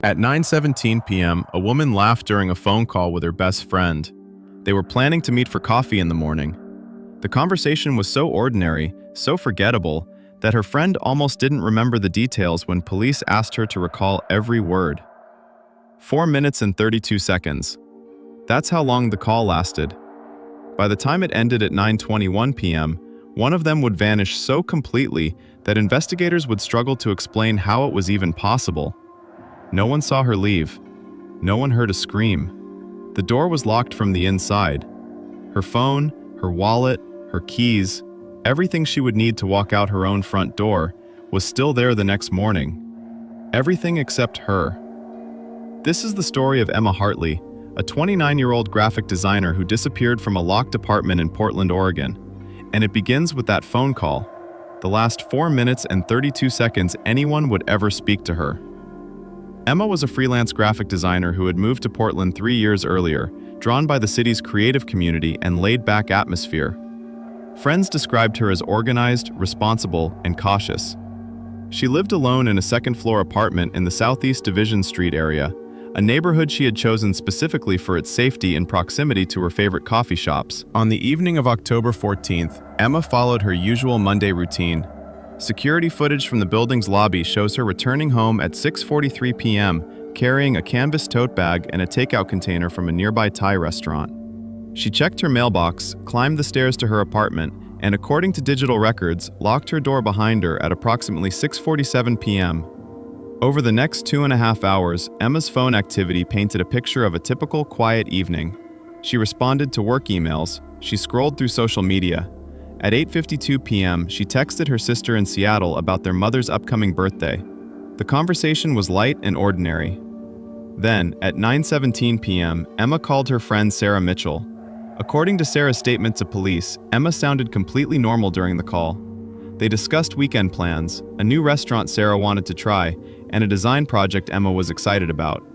At 9:17 p.m., a woman laughed during a phone call with her best friend. They were planning to meet for coffee in the morning. The conversation was so ordinary, so forgettable, that her friend almost didn't remember the details when police asked her to recall every word. 4 minutes and 32 seconds. That's how long the call lasted. By the time it ended at 9:21 p.m., one of them would vanish so completely that investigators would struggle to explain how it was even possible. No one saw her leave. No one heard a scream. The door was locked from the inside. Her phone, her wallet, her keys, everything she would need to walk out her own front door, was still there the next morning. Everything except her. This is the story of Emma Hartley, a 29-year-old graphic designer who disappeared from a locked apartment in Portland, Oregon. And it begins with that phone call, the last 4 minutes and 32 seconds anyone would ever speak to her. Emma was a freelance graphic designer who had moved to Portland 3 years earlier, drawn by the city's creative community and laid-back atmosphere. Friends described her as organized, responsible, and cautious. She lived alone in a second-floor apartment in the Southeast Division Street area, a neighborhood she had chosen specifically for its safety and proximity to her favorite coffee shops. On the evening of October 14th, Emma followed her usual Monday routine. Security footage from the building's lobby shows her returning home at 6:43 p.m., carrying a canvas tote bag and a takeout container from a nearby Thai restaurant. She checked her mailbox, climbed the stairs to her apartment, and according to digital records, locked her door behind her at approximately 6:47 p.m. Over the next 2.5 hours, Emma's phone activity painted a picture of a typical quiet evening. She responded to work emails, she scrolled through social media. At 8:52 p.m., she texted her sister in Seattle about their mother's upcoming birthday. The conversation was light and ordinary. Then, at 9:17 p.m., Emma called her friend Sarah Mitchell. According to Sarah's statement to police, Emma sounded completely normal during the call. They discussed weekend plans, a new restaurant Sarah wanted to try, and a design project Emma was excited about.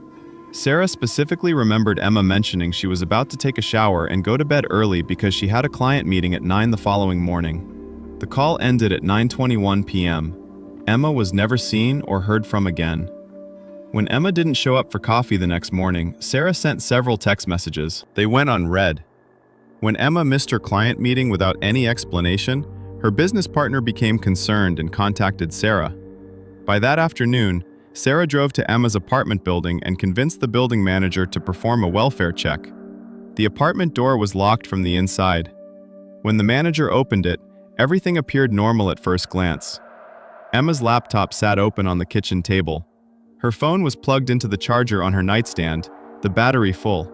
Sarah specifically remembered Emma mentioning she was about to take a shower and go to bed early because she had a client meeting at 9 the following morning. The call ended at 9:21 p.m. Emma was never seen or heard from again. When Emma didn't show up for coffee the next morning, Sarah sent several text messages. They went unread. When Emma missed her client meeting without any explanation, her business partner became concerned and contacted Sarah. By that afternoon, Sarah drove to Emma's apartment building and convinced the building manager to perform a welfare check. The apartment door was locked from the inside. When the manager opened it, everything appeared normal at first glance. Emma's laptop sat open on the kitchen table. Her phone was plugged into the charger on her nightstand, the battery full.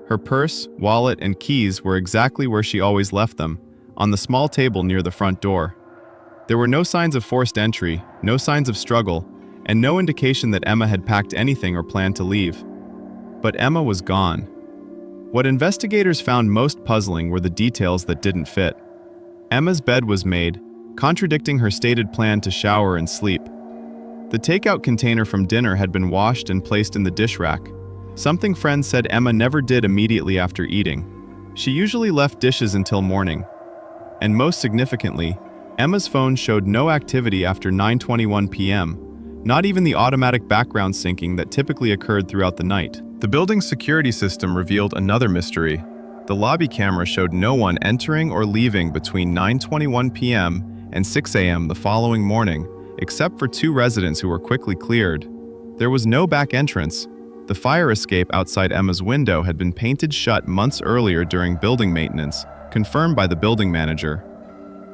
Her purse, wallet, and keys were exactly where she always left them, on the small table near the front door. There were no signs of forced entry, no signs of struggle, and no indication that Emma had packed anything or planned to leave. But Emma was gone. What investigators found most puzzling were the details that didn't fit. Emma's bed was made, contradicting her stated plan to shower and sleep. The takeout container from dinner had been washed and placed in the dish rack, something friends said Emma never did immediately after eating. She usually left dishes until morning. And most significantly, Emma's phone showed no activity after 9:21 p.m., not even the automatic background syncing that typically occurred throughout the night. The building's security system revealed another mystery. The lobby camera showed no one entering or leaving between 9:21 p.m. and 6 a.m. the following morning, except for 2 residents who were quickly cleared. There was no back entrance. The fire escape outside Emma's window had been painted shut months earlier during building maintenance, confirmed by the building manager.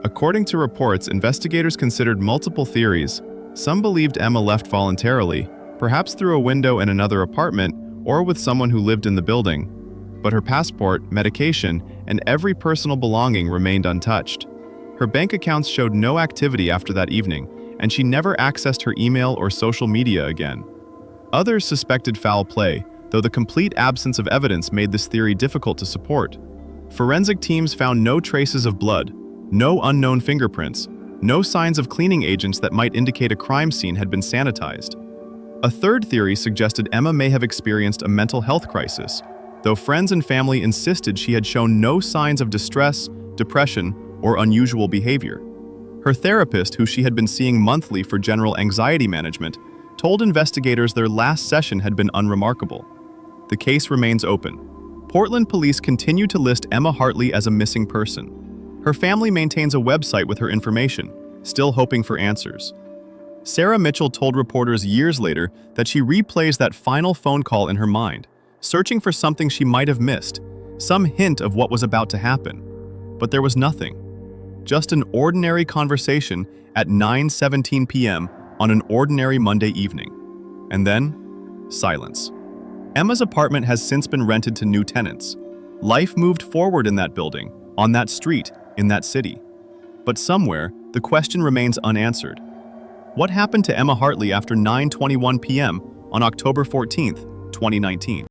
According to reports, investigators considered multiple theories. Some believed Emma left voluntarily, perhaps through a window in another apartment or with someone who lived in the building. But her passport, medication, and every personal belonging remained untouched. Her bank accounts showed no activity after that evening, and she never accessed her email or social media again. Others suspected foul play, though the complete absence of evidence made this theory difficult to support. Forensic teams found no traces of blood, no unknown fingerprints, no signs of cleaning agents that might indicate a crime scene had been sanitized. A third theory suggested Emma may have experienced a mental health crisis, though friends and family insisted she had shown no signs of distress, depression, or unusual behavior. Her therapist, who she had been seeing monthly for general anxiety management, told investigators their last session had been unremarkable. The case remains open. Portland police continue to list Emma Hartley as a missing person. Her family maintains a website with her information, still hoping for answers. Sarah Mitchell told reporters years later that she replays that final phone call in her mind, searching for something she might have missed, some hint of what was about to happen. But there was nothing. Just an ordinary conversation at 9:17 p.m. on an ordinary Monday evening. And then, silence. Emma's apartment has since been rented to new tenants. Life moved forward in that building, on that street, in that city. But somewhere, the question remains unanswered. What happened to Emma Hartley after 9:21 p.m. on October 14, 2019?